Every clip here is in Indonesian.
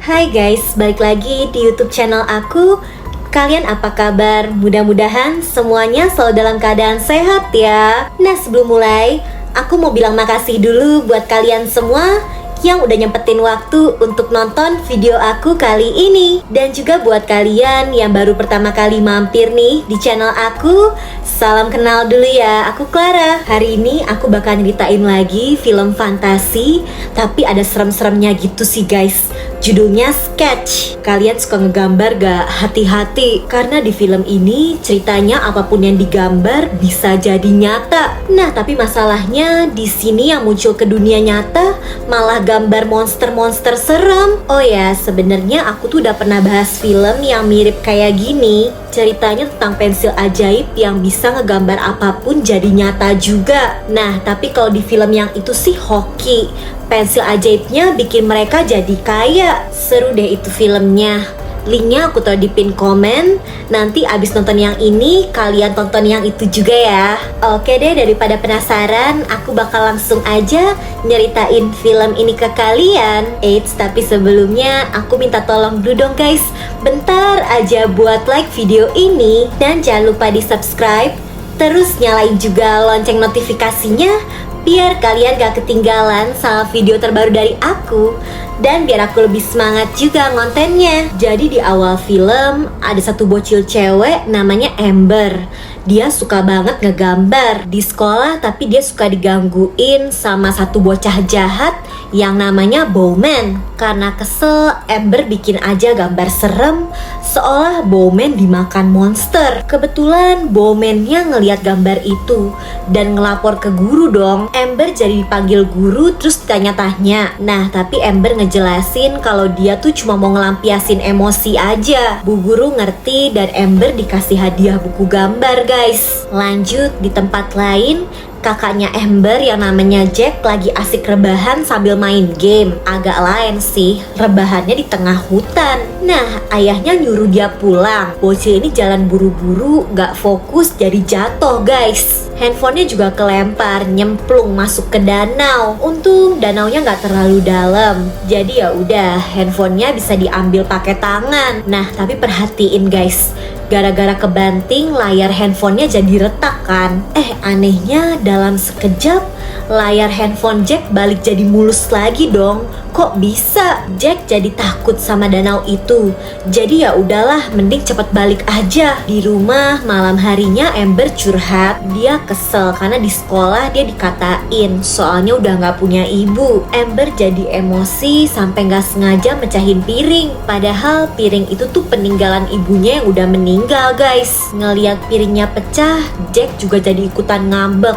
Hai guys, balik lagi di YouTube channel aku. Kalian apa kabar? Mudah-mudahan semuanya selalu dalam keadaan sehat ya. Nah, sebelum mulai, aku mau bilang makasih dulu buat kalian semua yang udah nyempetin waktu untuk nonton video aku kali ini. Dan juga buat kalian yang baru pertama kali mampir nih di channel aku, salam kenal dulu ya, aku Clara. Hari ini aku bakal nyeritain lagi film fantasi, tapi ada serem-seremnya gitu sih guys. Judulnya Sketch. Kalian suka ngegambar gak? Hati-hati, karena di film ini ceritanya apapun yang digambar bisa jadi nyata. Nah, tapi masalahnya di sini yang muncul ke dunia nyata malah gambar monster-monster serem. Oh ya, sebenarnya aku tuh udah pernah bahas film yang mirip kayak gini. Ceritanya tentang pensil ajaib yang bisa ngegambar apapun jadi nyata juga. Nah, tapi kalau di film yang itu sih hoki. Pensil ajaibnya bikin mereka jadi kaya. Seru deh itu filmnya. Linknya aku taruh di pin komen. Nanti abis nonton yang ini, kalian tonton yang itu juga ya. Oke deh, daripada penasaran, aku bakal langsung aja nyeritain film ini ke kalian. Eits, tapi sebelumnya aku minta tolong dulu dong guys. Bentar aja buat like video ini. Dan jangan lupa di subscribe. Terus nyalain juga lonceng notifikasinya biar kalian gak ketinggalan sama video terbaru dari aku. Dan biar aku lebih semangat juga ngontennya. Jadi di awal film ada satu bocil cewek namanya Amber. Dia suka banget ngegambar di sekolah, tapi dia suka digangguin sama satu bocah jahat yang namanya Bowman. Karena kesel, Amber bikin aja gambar serem seolah Bowman dimakan monster. Kebetulan Bowman-nya ngeliat gambar itu dan ngelapor ke guru dong. Amber jadi dipanggil guru terus ditanya-tanya. Nah, tapi Amber ngejelasin kalau dia tuh cuma mau ngelampiasin emosi aja. Bu guru ngerti dan Amber dikasih hadiah buku gambar guys. Lanjut di tempat lain, kakaknya Amber yang namanya Jack lagi asik rebahan sambil main game. Agak lain sih, rebahannya di tengah hutan. Nah, ayahnya nyuruh dia pulang. Bocil ini jalan buru-buru, gak fokus jadi jatuh guys. Handphonenya juga kelempar, nyemplung masuk ke danau. Untung danaunya gak terlalu dalam. Jadi ya udah, handphonenya bisa diambil pakai tangan. Nah, tapi perhatiin guys, gara-gara kebanting layar handphonenya jadi retak kan. Anehnya dalam sekejap layar handphone Jack balik jadi mulus lagi dong. Kok bisa? Jack jadi takut sama danau itu. Jadi ya udahlah, mending cepet balik aja. Di rumah malam harinya Amber curhat. Dia kesel karena di sekolah dia dikatain soalnya udah gak punya ibu. Amber jadi emosi sampai gak sengaja mecahin piring. Padahal piring itu tuh peninggalan ibunya yang udah meninggal guys. Ngeliat piringnya pecah, Jack juga jadi ikutan ngambek.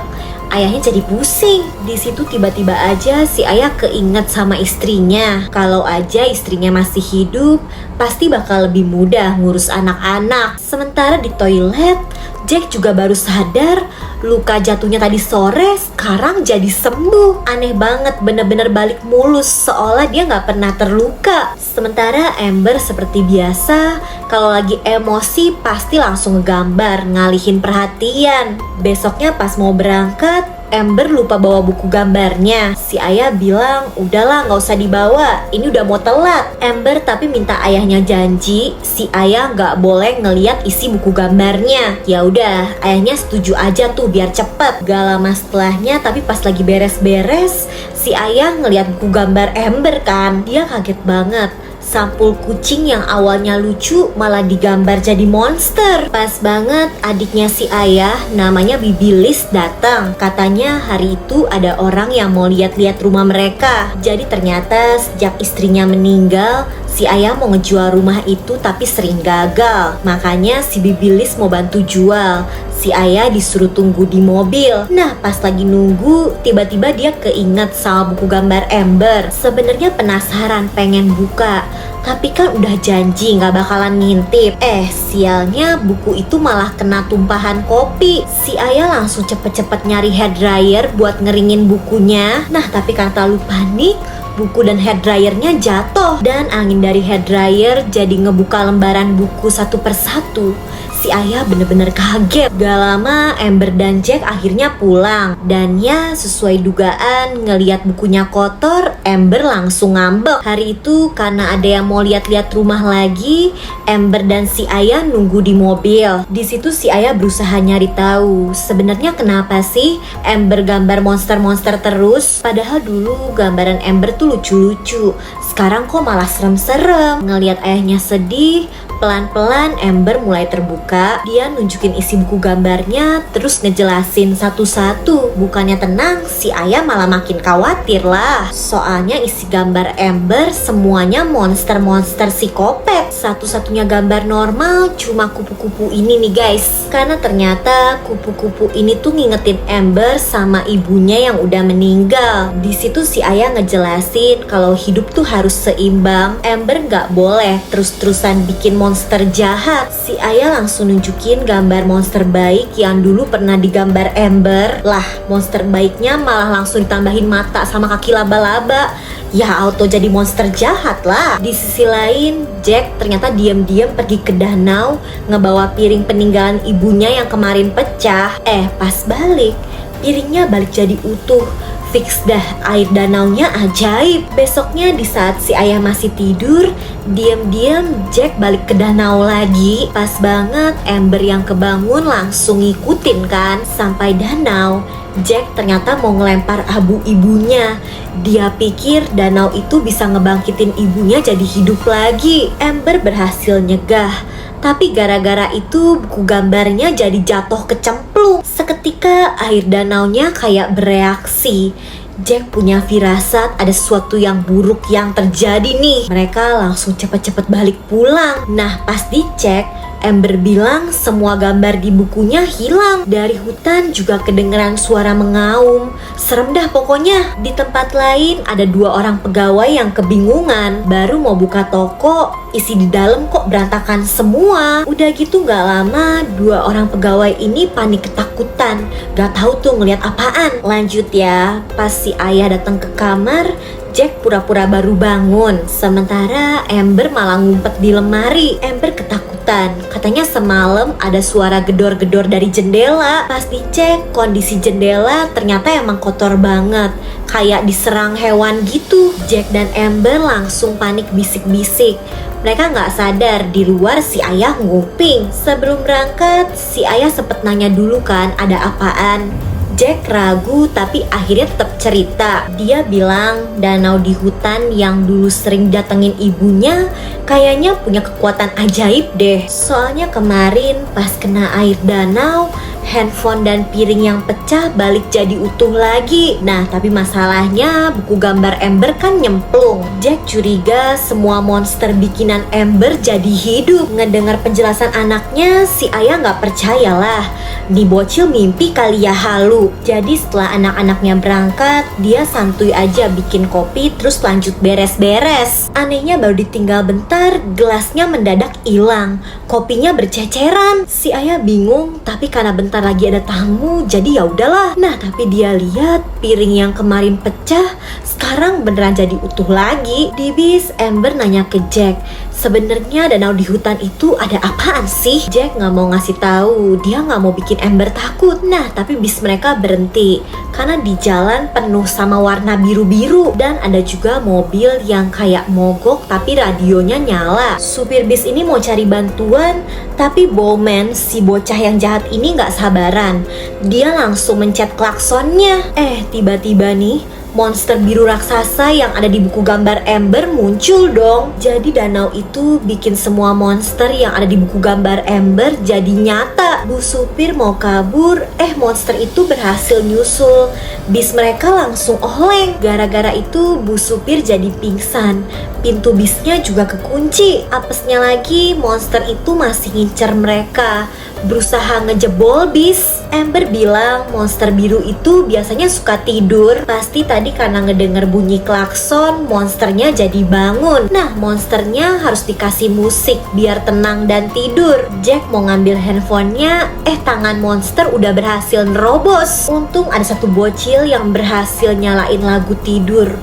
Ayahnya jadi pusing. Di situ tiba-tiba aja si ayah keinget sama istrinya. Kalau aja istrinya masih hidup, pasti bakal lebih mudah ngurus anak-anak. Sementara di toilet, Jack juga baru sadar luka jatuhnya tadi sore sekarang jadi sembuh. Aneh banget, bener-bener balik mulus seolah dia gak pernah terluka. Sementara Amber seperti biasa, kalau lagi emosi pasti langsung ngegambar, ngalihin perhatian. Besoknya pas mau berangkat, Amber lupa bawa buku gambarnya. Si ayah bilang, udahlah gak usah dibawa, ini udah mau telat. Amber tapi minta ayahnya janji, si ayah gak boleh ngeliat isi buku gambarnya. Ya udah, ayahnya setuju aja tuh biar cepet. Gak lama setelahnya, tapi pas lagi beres-beres, si ayah ngeliat buku gambar Amber kan. Dia kaget banget. Sampul kucing yang awalnya lucu malah digambar jadi monster. Pas banget adiknya si ayah namanya Bibi Liz datang. Katanya hari itu ada orang yang mau lihat-lihat rumah mereka. Jadi ternyata sejak istrinya meninggal, si ayah mau ngejual rumah itu tapi sering gagal. Makanya si Bibi Liz mau bantu jual. Si ayah disuruh tunggu di mobil. Nah, pas lagi nunggu, tiba-tiba dia keinget sama buku gambar Amber. Sebenarnya penasaran pengen buka, tapi kan udah janji gak bakalan ngintip. Sialnya buku itu malah kena tumpahan kopi. Si ayah langsung cepet-cepet nyari hair dryer buat ngeringin bukunya. Nah, tapi karena terlalu panik, buku dan hair dryernya jatuh. Dan angin dari hair dryer jadi ngebuka lembaran buku satu persatu. si ayah bener-bener kaget. Gak lama Amber dan Jack akhirnya pulang. Dan ya sesuai dugaan, ngeliat bukunya kotor, Amber langsung ngambek. Hari itu karena ada yang mau lihat-lihat rumah lagi, Amber dan si ayah nunggu di mobil. Di situ si ayah berusaha nyari tahu sebenarnya kenapa sih Amber gambar monster-monster terus. Padahal dulu gambaran Amber tuh lucu-lucu. Sekarang kok malah serem-serem. Ngelihat ayahnya sedih, pelan-pelan Amber mulai terbuka. Dia nunjukin isi buku gambarnya, terus ngejelasin satu-satu. Bukannya tenang, si ayah malah makin khawatir lah. Soalnya isi gambar Amber semuanya monster-monster psikopat. Satu-satunya gambar normal cuma kupu-kupu ini nih guys. Karena ternyata kupu-kupu ini tuh ngingetin Amber sama ibunya yang udah meninggal. Di situ si ayah ngejelasin kalau hidup tuh harus seimbang. Amber nggak boleh terus-terusan bikin monster jahat. Si ayah langsung nunjukin gambar monster baik yang dulu pernah digambar Amber. Lah, monster baiknya malah langsung ditambahin mata sama kaki laba-laba. Ya auto jadi monster jahat lah. Di sisi lain, Jack ternyata diam-diam pergi ke danau ngebawa piring peninggalan ibunya yang kemarin pecah. Pas balik, piringnya balik jadi utuh. Fix dah, air danaunya ajaib. Besoknya di saat si ayah masih tidur, diam-diam Jack balik ke danau lagi. Pas banget Amber yang kebangun langsung ngikutin kan. Sampai danau, Jack ternyata mau ngelempar abu ibunya. Dia pikir danau itu bisa ngebangkitin ibunya jadi hidup lagi. Amber berhasil nyegah. Tapi gara-gara itu buku gambarnya jadi jatuh kecemplung. Seketika air danaunya kayak bereaksi. Jack punya firasat ada sesuatu yang buruk yang terjadi nih. Mereka langsung cepet-cepet balik pulang. Nah pas dicek, Amber bilang semua gambar di bukunya hilang. Dari hutan juga kedengeran suara mengaum. Serem dah pokoknya. Di tempat lain ada 2 orang pegawai yang kebingungan. Baru mau buka toko, isi di dalam kok berantakan semua. Udah gitu gak lama 2 orang pegawai ini panik ketakutan. Gak tahu tuh ngeliat apaan. Lanjut ya, pas si ayah datang ke kamar, Jack pura-pura baru bangun. Sementara Amber malah ngumpet di lemari. Amber ketakutan. Katanya semalam ada suara gedor-gedor dari jendela. Pas dicek, kondisi jendela ternyata emang kotor banget. Kayak diserang hewan gitu. Jack dan Amber langsung panik bisik-bisik. Mereka nggak sadar di luar si ayah nguping. Sebelum berangkat, si ayah sempet nanya dulu kan ada apaan. Jack ragu tapi akhirnya tetap cerita. Dia bilang danau di hutan yang dulu sering datengin ibunya kayaknya punya kekuatan ajaib deh. Soalnya kemarin pas kena air danau, handphone dan piring yang pecah balik jadi utuh lagi. Nah tapi masalahnya buku gambar Amber kan nyemplung. Jack curiga semua monster bikinan Amber jadi hidup. Ngedengar penjelasan anaknya, si ayah nggak percayalah. Nih bocil mimpi kali ya halu. Jadi setelah anak-anaknya berangkat, dia santuy aja bikin kopi terus lanjut beres-beres. Anehnya baru ditinggal bentar, gelasnya mendadak hilang. Kopinya berceceran. Si ayah bingung, tapi karena bentar lagi ada tamu, jadi ya udahlah. Nah, tapi dia lihat piring yang kemarin pecah sekarang beneran jadi utuh lagi. Di bis, Amber nanya ke Jack, sebenarnya danau di hutan itu ada apaan sih? Jack nggak mau ngasih tahu, dia nggak mau bikin Amber takut. Nah, tapi bis mereka berhenti karena di jalan penuh sama warna biru-biru dan ada juga mobil yang kayak mogok tapi radionya nyala. Supir bis ini mau cari bantuan, tapi Bowman, si bocah yang jahat ini nggak sabaran. Dia langsung mencet klaksonnya. Tiba-tiba nih monster biru raksasa yang ada di buku gambar Amber muncul dong. Jadi danau itu bikin semua monster yang ada di buku gambar Amber jadi nyata. Bu supir mau kabur, monster itu berhasil nyusul. Bis mereka langsung oleng. Gara-gara itu bu supir jadi pingsan. Pintu bisnya juga kekunci. Apesnya lagi monster itu masih ngincer mereka, berusaha ngejebol bis. Amber bilang monster biru itu biasanya suka tidur. Pasti tadi karena ngedenger bunyi klakson, monsternya jadi bangun. Nah, monsternya harus dikasih musik biar tenang dan tidur. Jack mau ngambil handphonenya, tangan monster udah berhasil nerobos. Untung ada satu bocil yang berhasil nyalain lagu tidur.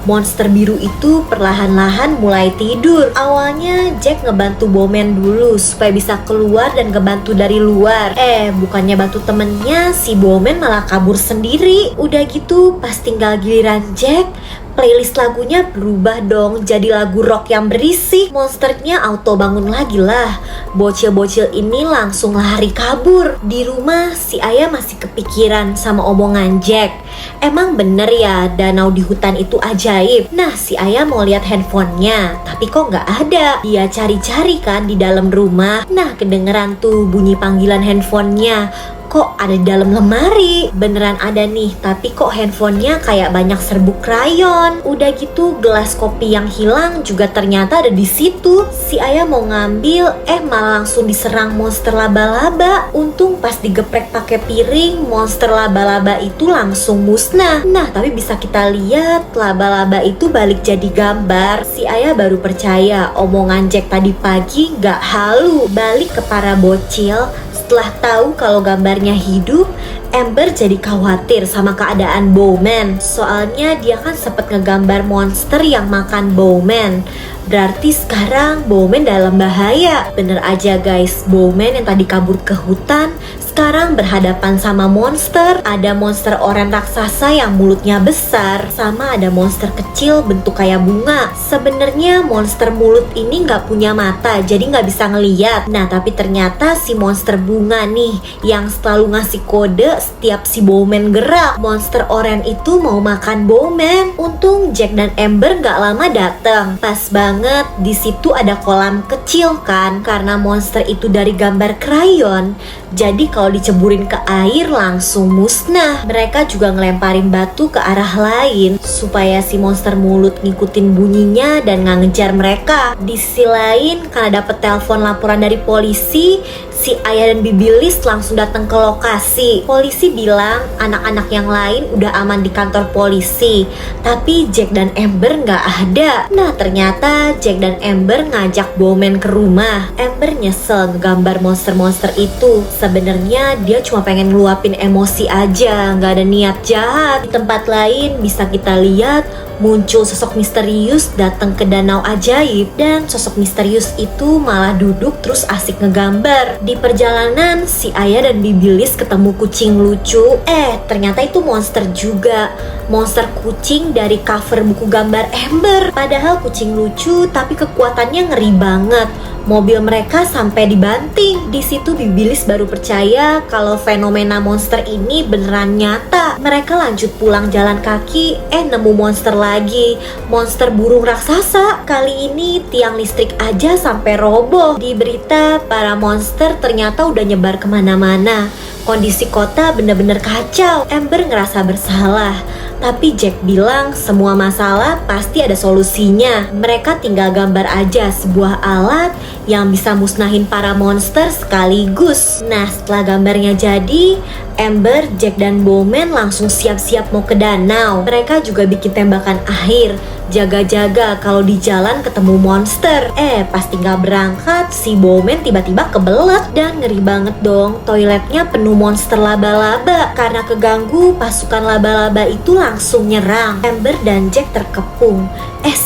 monster biru itu perlahan-lahan mulai tidur. Awalnya Jack ngebantu Bowman dulu supaya bisa keluar dan ngebantu dari luar. Bukannya bantu temennya, si Bowman malah kabur sendiri. Udah gitu pas tinggal giliran Jack, playlist lagunya berubah dong jadi lagu rock yang berisik. Monsternya auto bangun lagi lah. Bocil-bocil ini langsung lari kabur. Di rumah si ayah masih kepikiran sama omongan Jack. Emang bener ya danau di hutan itu ajaib. Nah si ayah mau lihat handphonenya, tapi kok nggak ada. Dia cari-cari kan di dalam rumah. Nah kedengeran tuh bunyi panggilan handphonenya. Kok ada di dalam lemari? Beneran ada nih, tapi kok handphonenya kayak banyak serbuk krayon. Udah gitu gelas kopi yang hilang juga ternyata ada di situ. Si ayah mau ngambil, malah langsung diserang monster laba-laba. Untung pas digeprek pakai piring, monster laba-laba itu langsung musnah. Nah, tapi bisa kita lihat laba-laba itu balik jadi gambar. Si ayah baru percaya omongan Jack tadi pagi gak halu. Balik ke para bocil. Setelah tahu kalau gambarnya hidup, Amber jadi khawatir sama keadaan Bowman. Soalnya dia kan sempet ngegambar monster yang makan Bowman. Berarti sekarang Bowman dalam bahaya. Bener aja guys, Bowman yang tadi kabur ke hutan sekarang berhadapan sama monster. Ada monster oranye raksasa yang mulutnya besar, sama ada monster kecil bentuk kayak bunga. Sebenarnya monster mulut ini nggak punya mata, jadi nggak bisa ngeliat. Nah tapi ternyata si monster bunga nih yang selalu ngasih kode setiap si Bowman gerak. Monster oranye itu mau makan Bowman. Untung Jack dan Amber nggak lama datang. Pas banget di situ ada kolam kecil kan, karena monster itu dari gambar krayon. Jadi kalau diceburin ke air langsung musnah. Mereka juga ngelemparin batu ke arah lain supaya si monster mulut ngikutin bunyinya dan nggak ngejar mereka. Di sisi lain, karena dapet telepon laporan dari polisi, si ayah dan Bibi Liz langsung datang ke lokasi. Polisi bilang anak-anak yang lain udah aman di kantor polisi, tapi Jack dan Amber nggak ada. Nah ternyata Jack dan Amber ngajak Bowman ke rumah. Amber nyesel ngegambar monster-monster itu. Sebenarnya dia cuma pengen ngeluapin emosi aja, nggak ada niat jahat. Di tempat lain bisa kita lihat muncul sosok misterius datang ke danau ajaib, dan sosok misterius itu malah duduk terus asik ngegambar. Di perjalanan si ayah dan Bibi Liz ketemu kucing lucu. Ternyata itu monster juga. Monster kucing dari cover buku gambar Amber. Padahal kucing lucu tapi kekuatannya ngeri banget. Mobil mereka sampai dibanting. Di situ Bibi Liz baru percaya kalau fenomena monster ini beneran nyata. Mereka lanjut pulang jalan kaki, nemu monster lagi. Monster burung raksasa. Kali ini tiang listrik aja sampai roboh. Di berita, para monster ternyata udah nyebar kemana-mana. Kondisi kota bener-bener kacau. Amber ngerasa bersalah, tapi Jack bilang semua masalah pasti ada solusinya. Mereka tinggal gambar aja sebuah alat yang bisa musnahin para monster sekaligus. Nah setelah gambarnya jadi, Amber, Jack, dan Bowman langsung siap-siap mau ke danau. Mereka juga bikin tembakan air, jaga-jaga kalau di jalan ketemu monster. Pas tinggal berangkat, si Bowman tiba-tiba kebelet. Dan ngeri banget dong, toiletnya penuh monster laba-laba. Karena keganggu, pasukan laba-laba itu langsung nyerang. Amber dan Jack terkepung.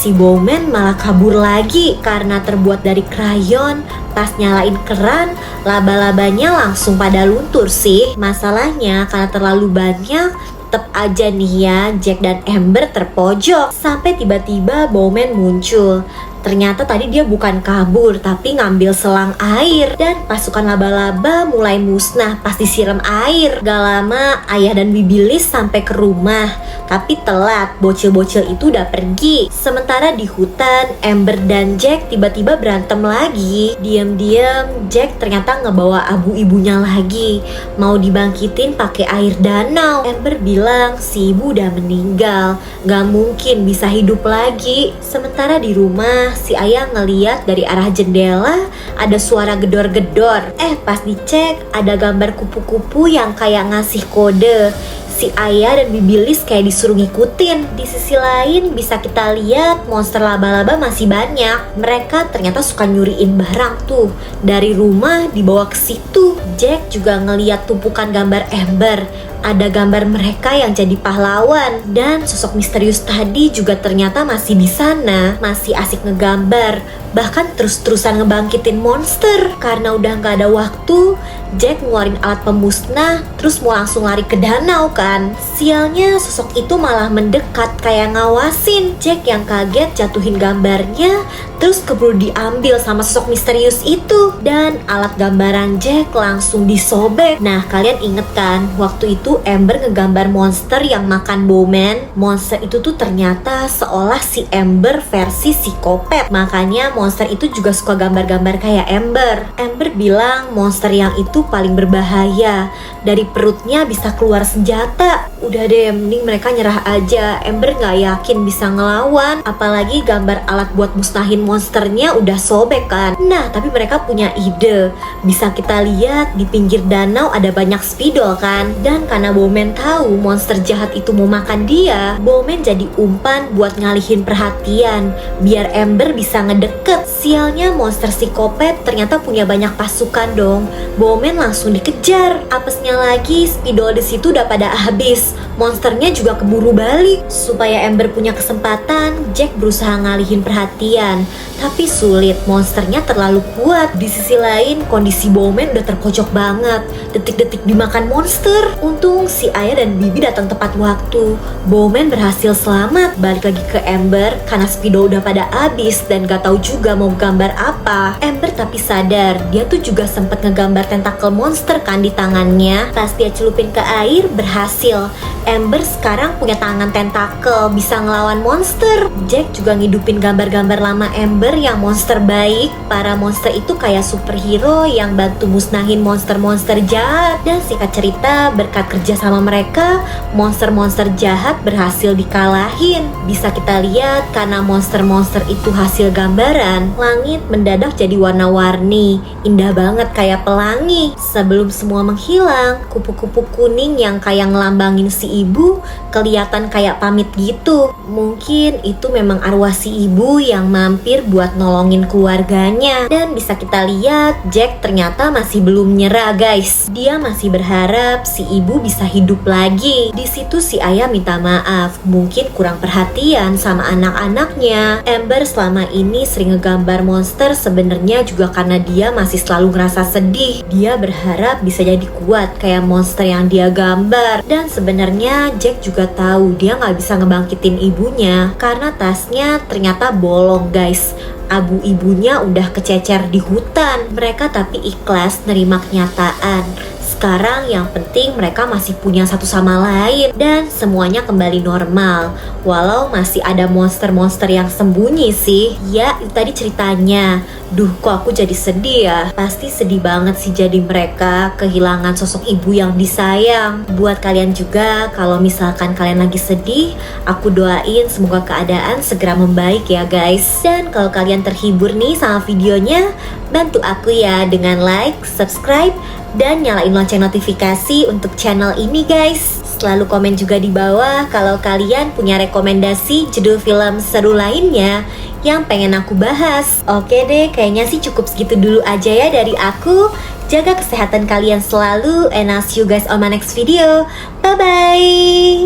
Si Bowman malah kabur lagi karena terbuat dari krayon. Pas nyalain keran, laba-labanya langsung pada luntur sih. Masalahnya karena terlalu banyak, tetep aja nih ya Jack dan Amber terpojok. Sampai tiba-tiba Bowman muncul. Ternyata tadi dia bukan kabur, tapi ngambil selang air. Dan pasukan laba-laba mulai musnah pas disiram air. Gak lama ayah dan Bibi Liz sampai ke rumah, tapi telat, bocil-bocil itu udah pergi. Sementara di hutan, Amber dan Jack tiba-tiba berantem lagi. Diam-diam Jack ternyata ngebawa abu ibunya lagi, mau dibangkitin pakai air danau. Amber bilang si ibu udah meninggal, gak mungkin bisa hidup lagi. Sementara di rumah, si ayah ngeliat dari arah jendela ada suara gedor-gedor. Pas dicek ada gambar kupu-kupu yang kayak ngasih kode. Si ayah dan Bibi Liz kayak disuruh ngikutin. Di sisi lain bisa kita lihat monster laba-laba masih banyak. Mereka ternyata suka nyuriin barang tuh dari rumah dibawa ke situ. Jack juga ngeliat tumpukan gambar Amber. ada gambar mereka yang jadi pahlawan. Dan sosok misterius tadi juga ternyata masih di sana, masih asik ngegambar, bahkan terus-terusan ngebangkitin monster. Karena udah gak ada waktu, Jack ngeluarin alat pemusnah, terus mau langsung lari ke danau kan. Sialnya sosok itu malah mendekat kayak ngawasin. Jack yang kaget jatuhin gambarnya, terus keburu diambil sama sosok misterius itu. Dan alat gambaran Jack langsung disobek. Nah, kalian inget kan, waktu itu Amber ngegambar monster yang makan Bowman. Monster itu tuh ternyata seolah si Amber versi psikopat. Makanya monster itu juga suka gambar-gambar kayak Amber. Amber bilang monster yang itu paling berbahaya. Dari perutnya bisa keluar senjata. Udah deh, mending mereka nyerah aja. Amber gak yakin bisa ngelawan. Apalagi gambar alat buat musnahin monsternya udah sobek kan. Nah, tapi mereka punya ide. Bisa kita lihat di pinggir danau ada banyak spidol kan. Dan karena Bowman tahu monster jahat itu mau makan dia, Bowman jadi umpan buat ngalihin perhatian biar Amber bisa ngedeket. Sialnya monster psikopat ternyata punya banyak pasukan dong. Bowman langsung dikejar. Apesnya lagi, spidol di situ udah pada habis. Monsternya juga keburu balik. Supaya Amber punya kesempatan, Jack berusaha ngalihin perhatian. Tapi sulit, monsternya terlalu kuat. Di sisi lain, kondisi Bowman udah terpojok banget. Detik-detik dimakan monster. Untung si Ayah dan Bibi datang tepat waktu. Bowman berhasil selamat. Balik lagi ke Amber karena spidol udah pada habis dan gak tahu juga mau gambar apa. Amber tapi sadar, dia tuh juga sempet ngegambar tentakel monster kan di tangannya. Pas dia celupin ke air, berhasil. Amber sekarang punya tangan tentakel, bisa ngelawan monster. Jack juga ngidupin gambar-gambar lama Amber yang monster baik. Para monster itu kayak superhero yang bantu musnahin monster-monster jahat. Dan singkat cerita, berkat kerja sama mereka, monster-monster jahat berhasil dikalahin. Bisa kita lihat karena monster-monster itu hasil gambaran, langit mendadak jadi warna-warni, indah banget kayak pelangi. Sebelum semua menghilang, kupu-kupu kuning yang kayak ngelambangin si ibu kelihatan kayak pamit gitu. Mungkin itu memang arwah si ibu yang mampir buat nolongin keluarganya. Dan bisa kita lihat, Jack ternyata masih belum nyerah guys. Dia masih berharap si ibu bisa hidup lagi. Di situ si Ayah minta maaf, mungkin kurang perhatian sama anak-anaknya. Amber selama ini sering ngegambar monster sebenarnya juga karena dia masih selalu ngerasa sedih. Dia berharap bisa jadi kuat kayak monster yang dia gambar. Dan sebenarnya Jack juga tahu dia nggak bisa ngebangkitin ibunya karena tasnya ternyata bolong guys. Abu ibunya udah kececer di hutan. Mereka tapi ikhlas nerima kenyataan. Sekarang yang penting mereka masih punya satu sama lain dan semuanya kembali normal. Walau masih ada monster-monster yang sembunyi sih. Ya, itu tadi ceritanya. Duh, kok aku jadi sedih ya. Pasti sedih banget sih jadi mereka kehilangan sosok ibu yang disayang. Buat kalian juga, kalau misalkan kalian lagi sedih, aku doain semoga keadaan segera membaik ya guys. Dan kalau kalian terhibur nih sama videonya, bantu aku ya dengan like, subscribe, dan nyalain lonceng notifikasi untuk channel ini guys. Selalu komen juga di bawah kalau kalian punya rekomendasi judul film seru lainnya yang pengen aku bahas. Oke deh, kayaknya sih cukup segitu dulu aja ya dari aku. Jaga kesehatan kalian selalu and I'll see you guys on my next video. Bye bye.